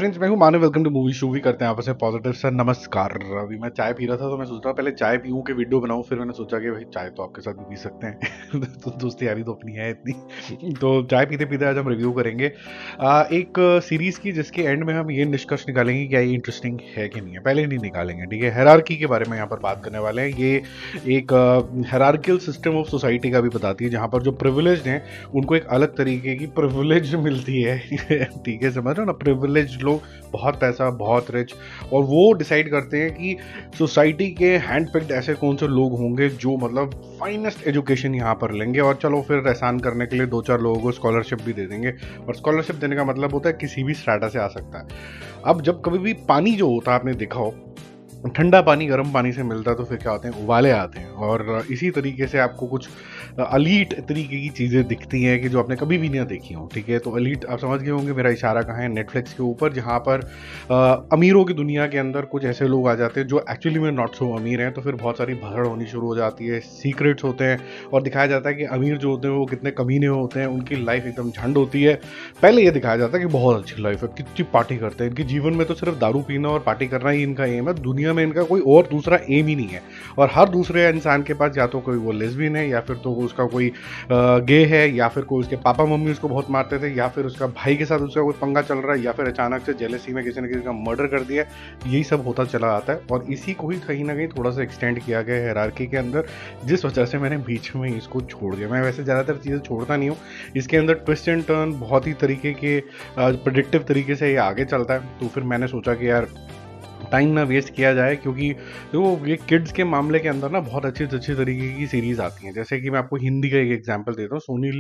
Friends, मैं हूँ Manav. Welcome to movie show. भी करते हैं आपस में पॉजिटिव सर। नमस्कार। अभी मैं चाय पी रहा था तो मैं सोच रहा पहले चाय पीऊँ कि वीडियो बनाऊँ। फिर मैंने सोचा कि भाई चाय तो आपके साथ भी पी सकते हैं तो दोस्ती यारी तो अपनी है इतनी तो चाय पीते पीते आज हम रिव्यू करेंगे एक सीरीज की, जिसके एंड में हम ये निष्कर्ष निकालेंगे कि क्या ये इंटरेस्टिंग है कि नहीं है। पहले नहीं निकालेंगे, ठीक है। हायरार्की के बारे में यहाँ पर बात करने वाले हैं। ये एक हायरार्कियल सिस्टम ऑफ सोसाइटी का भी बताती है, जहाँ पर जो प्रिविलेज्ड हैं उनको एक अलग तरीके की प्रिविलेज मिलती है ठीक है, समझ रहे हो ना। प्रिविलेज लोग, बहुत पैसा, बहुत रिच, और वो डिसाइड करते हैं कि सोसाइटी के हैंड पिक्ड ऐसे कौन से लोग होंगे जो मतलब फाइनेस्ट एजुकेशन यहाँ पर लेंगे, और चलो फिर एहसान करने के लिए दो चार लोगों को स्कॉलरशिप भी दे देंगे। और स्कॉलरशिप देने का मतलब होता है किसी भी स्ट्रैटा से आ सकता है। अब जब कभी भी पानी जो होता है, आपने देखा हो, ठंडा पानी गर्म पानी से मिलता है तो फिर क्या होते हैं, उबाले आते हैं। और इसी तरीके से आपको कुछ अलीट तरीके की चीज़ें दिखती हैं कि जो आपने कभी भी नहीं देखी हो, ठीक है। तो अलीट आप समझ गए होंगे मेरा इशारा कहाँ है, नेटफ्लिक्स के ऊपर, जहाँ पर अमीरों की दुनिया के अंदर कुछ ऐसे लोग आ जाते हैं जो एक्चुअली में नॉट सो अमीर हैं। तो फिर बहुत सारी भगड़ होनी शुरू हो जाती है, सीक्रेट्स होते हैं, और दिखाया जाता है कि अमीर जो होते हैं वो कितने कमीने होते हैं, उनकी लाइफ एकदम झंड होती है। पहले ये दिखाया जाता है कि बहुत अच्छी लाइफ है, कितनी पार्टी करते हैं, इनके जीवन में तो सिर्फ दारू पीना और पार्टी करना ही इनका एम है, दुनिया में इनका कोई और दूसरा एम ही नहीं है। और हर दूसरे इंसान के पास या तो कोई वो लेस्बियन है, या फिर तो वो उसका कोई गे है, या फिर कोई उसके पापा मम्मी उसको बहुत मारते थे, या फिर उसका भाई के साथ उसका कोई पंगा चल रहा है, या फिर अचानक से जेलसी में किसी ने किसी का मर्डर कर दिया। यही सब होता चला आता है, और इसी को ही कहीं ना कहीं थोड़ा सा एक्सटेंड किया गया है हायरार्की के अंदर, जिस वजह से मैंने बीच में इसको छोड़ दिया। मैं वैसे ज़्यादातर चीज़ें छोड़ता नहीं हूँ, इसके अंदर ट्विस्ट एंड टर्न बहुत ही तरीके के प्रेडिक्टिव तरीके से ये आगे चलता है। तो फिर मैंने सोचा कि यार टाइम ना वेस्ट किया जाए, क्योंकि देखो ये किड्स के मामले के अंदर ना बहुत अच्छी अच्छी तरीके की सीरीज आती हैं। जैसे कि मैं आपको हिंदी का एक एग्जांपल देता हूँ, सोनी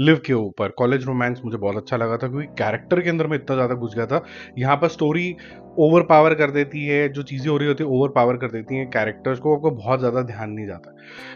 लिव के ऊपर कॉलेज रोमांस मुझे बहुत अच्छा लगा था, क्योंकि कैरेक्टर के अंदर मैं इतना ज़्यादा घुस गया था। यहाँ पर स्टोरी ओवर पावर कर देती है, जो चीज़ें हो रही होती है ओवर पावर कर देती हैं कैरेक्टर्स को, आपको बहुत ज़्यादा ध्यान नहीं जाता।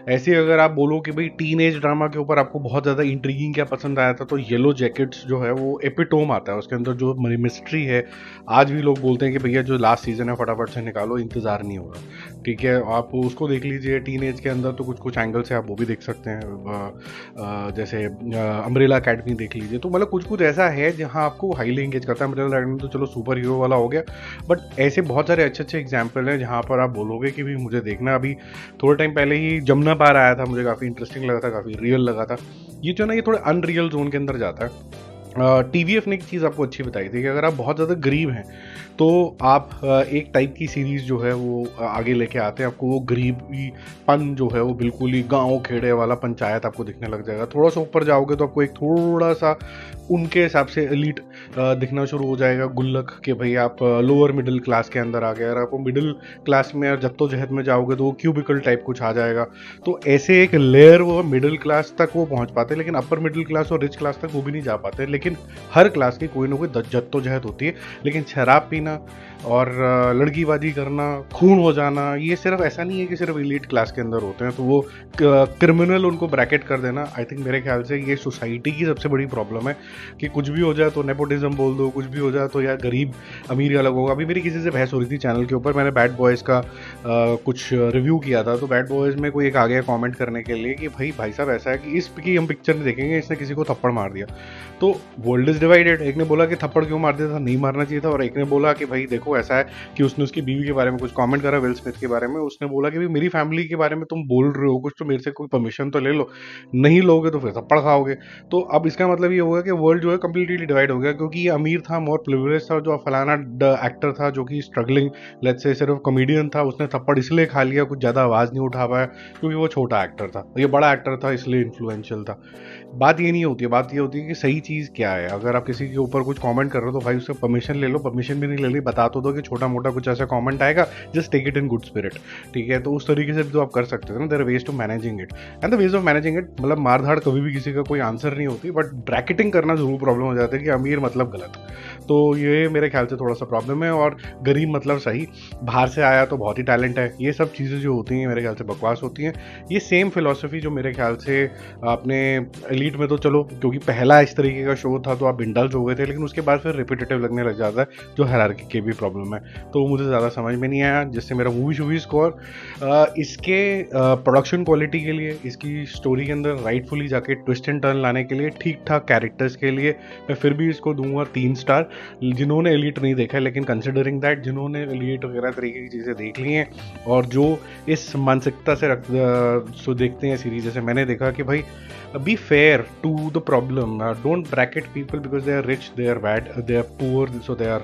ऐसे अगर आप बोलो कि भाई टीन एज ड्रामा के ऊपर आपको बहुत ज़्यादा इंट्रीगिंग क्या पसंद आया था, तो येलो जैकेट्स जो है वो एपिटोम आता है। उसके अंदर जो मिस्ट्री है, आज भी लोग बोलते हैं कि भैया जो लास्ट सीजन है फटाफट से निकालो, इंतजार नहीं होगा, ठीक है। आप उसको देख लीजिए। टीन एज के अंदर तो कुछ कुछ एंगल से आप वो भी देख सकते हैं, जैसे अम्ब्रेला अकेडमी देख लीजिए। तो मतलब कुछ कुछ ऐसा है जहाँ आपको हाईली एंगेज करता है। अम्ब्रेला अकेडमी तो चलो सुपर हीरो वाला हो गया, बट ऐसे बहुत सारे अच्छे अच्छे एग्जाम्पल हैं जहाँ पर आप बोलोगे कि भी मुझे देखना। अभी थोड़े टाइम पहले ही जमुना पार आया था, मुझे काफ़ी इंटरेस्टिंग लगा था, काफ़ी रियल लगा था। ये जो ना, ये थोड़े अनरियल जोन के अंदर जाता है। टीवीएफ ने एक चीज़ आपको अच्छी बताई थी कि अगर आप बहुत ज़्यादा गरीब हैं तो आप एक टाइप की सीरीज़ जो है वो आगे लेके आते हैं। आपको वो गरीबीपन जो है वो बिल्कुल ही गांव खेड़े वाला पंचायत आपको दिखने लग जाएगा। थोड़ा सा ऊपर जाओगे तो आपको एक थोड़ा सा उनके हिसाब से एलीट दिखना शुरू हो जाएगा, गुल्लक के भाई आप लोअर मिडिल क्लास के अंदर आ गए। अगर आपको मिडिल क्लास में और जद्दोजहद में जाओगे तो वो क्यूबिकल टाइप कुछ आ जाएगा। तो ऐसे एक लेयर वो मिडिल क्लास तक वो पहुंच पाते हैं, लेकिन अपर मिडिल क्लास और रिच क्लास तक वो भी नहीं जा पाते। लेकिन हर क्लास की कोई ना कोई जद्दोजहद होती है। लेकिन शराब पीना और लड़कीबाजी करना, खून हो जाना, ये सिर्फ ऐसा नहीं है कि सिर्फ एलीट क्लास के अंदर होते हैं। तो वो क्रिमिनल उनको ब्रैकेट कर देना, आई थिंक मेरे ख्याल से ये सोसाइटी की सबसे बड़ी प्रॉब्लम है कि कुछ भी हो जाए तो नेपोटिज्म बोल दो, कुछ भी हो जाए तो यार गरीब अमीर अलग होगा। अभी मेरी किसी से बहस हो रही थी चैनल के ऊपर, मैंने बैड बॉयज़ का कुछ रिव्यू किया था। तो बैड बॉयज़ में कोई एक आ गया कॉमेंट करने के लिए कि भाई साहब ऐसा है कि इसकी हम पिक्चर नहीं देखेंगे, इसने किसी को थप्पड़ मार दिया। तो वर्ल्ड इज डिवाइडेड। एक ने बोला कि थप्पड़ क्यों मार दिया था, नहीं मारना चाहिए था, और एक ने बोला कि भाई देखो ऐसा है कि उसने उसकी बीवी के बारे में कुछ कमेंट करा, विल स्मिथ के बारे में। उसने बोला कि भाई मेरी फैमिली के बारे में तुम बोल रहे हो कुछ, तो मेरे से कोई परमिशन तो ले लो, नहीं लोगे तो फिर थप्पड़ खाओगे। तो अब इसका मतलब ये होगा कि वर्ल्ड जो है कम्प्लीटली डिवाइड हो गया, क्योंकि ये अमीर था, मोर प्रिविलेज था, जो फलाना एक्टर था जो कि स्ट्रगलिंग लेट्स से सिर्फ कॉमेडियन था, उसने थप्पड़ इसलिए खा लिया, कुछ ज़्यादा आवाज़ नहीं उठा पाया क्योंकि वो छोटा एक्टर था। ये बड़ा एक्टर था इसलिए इन्फ्लुएंशियल था। बात ये नहीं होती है, बात ये होती है कि सही चीज़ क्या है। अगर आप किसी के ऊपर कुछ कमेंट कर रहे हो तो भाई उससे परमिशन ले लो, परमिशन भी नहीं ले ली, बता तो दो कि छोटा मोटा कुछ ऐसा कमेंट आएगा, just take it in good spirit, ठीक है। तो उस तरीके से तो आप कर सकते थे ना। There ways to managing it, and the ways of managing it, मतलब मार धाड़ कभी भी किसी का कोई आंसर नहीं होती, बट ब्रैकेटिंग करना जरूर प्रॉब्लम हो जाता है कि अमीर मतलब गलत। तो ये मेरे ख्याल से थोड़ा सा प्रॉब्लम है। और गरीब मतलब सही, बाहर से आया तो बहुत ही टैलेंट है, ये सब चीज़ें जो होती हैं मेरे ख्याल से बकवास होती हैं। ये सेम फिलॉसफी जो मेरे ख्याल से आपने एलीट में, तो चलो क्योंकि पहला इस तरीके का शो था तो आप इंडल्ज हो गए थे, लेकिन उसके बाद फिर रिपीटेटिव लगने लग जाता है, जो हायरार्की की भी प्रॉब्लम है। तो मुझे ज़्यादा समझ में नहीं आया, जिससे मेरा मूवी स्कोर इसके प्रोडक्शन क्वालिटी के लिए, इसकी स्टोरी के अंदर राइटफुली जाके ट्विस्ट एंड टर्न लाने के लिए, ठीक ठाक कैरेक्टर्स के लिए मैं फिर भी इसको दूंगा 3 स्टार। जिन्होंने एलीट नहीं देखा है, लेकिन कंसिडरिंग दैट जिन्होंने एलीट वगैरह तरीके की चीज़ें देख ली हैं और जो इस मानसिकता से सो देखते हैं सीरीज, जैसे मैंने देखा कि भाई be fair to the problem, don't bracket people because they are rich, they are bad, they are poor, so they are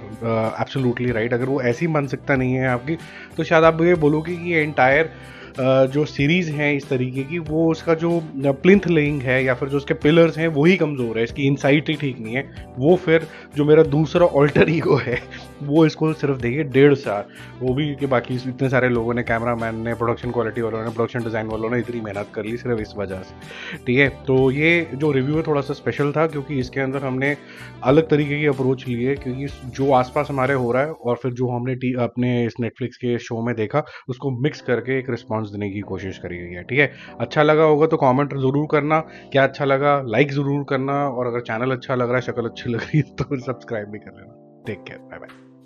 absolutely right. अगर वो ऐसी मानसिकता नहीं है आपकी तो शायद आप ये बोलोगे कि ये एंटायर जो सीरीज़ हैं इस तरीके की, वो उसका जो प्लिंथ लेइंग है या फिर जो उसके पिलर्स हैं वही कमज़ोर है, इसकी इनसाइट ही ठीक नहीं है। वो फिर जो मेरा दूसरा ऑल्टर ईगो है वो इसको सिर्फ देखिए 1.5 स्टार, वो भी कि बाकी इतने सारे लोगों ने, कैमरा मैन ने, प्रोडक्शन क्वालिटी वालों ने, प्रोडक्शन डिज़ाइन वालों ने इतनी मेहनत कर ली सिर्फ इस वजह से, ठीक है। तो ये जो रिव्यू है थोड़ा सा स्पेशल था क्योंकि इसके अंदर हमने अलग तरीके की अप्रोच ली है, क्योंकि जो आसपास हमारे हो रहा है और फिर जो हमने अपने इस नेटफ्लिक्स के शो में देखा उसको मिक्स करके एक रिस्पॉन्स देने की कोशिश करी गई है, ठीक है। अच्छा लगा होगा तो कमेंट जरूर करना, क्या अच्छा लगा लाइक जरूर करना, और अगर चैनल अच्छा लग रहा है, शक्ल अच्छी लग रही है तो सब्सक्राइब भी कर लेना। Take care, bye bye.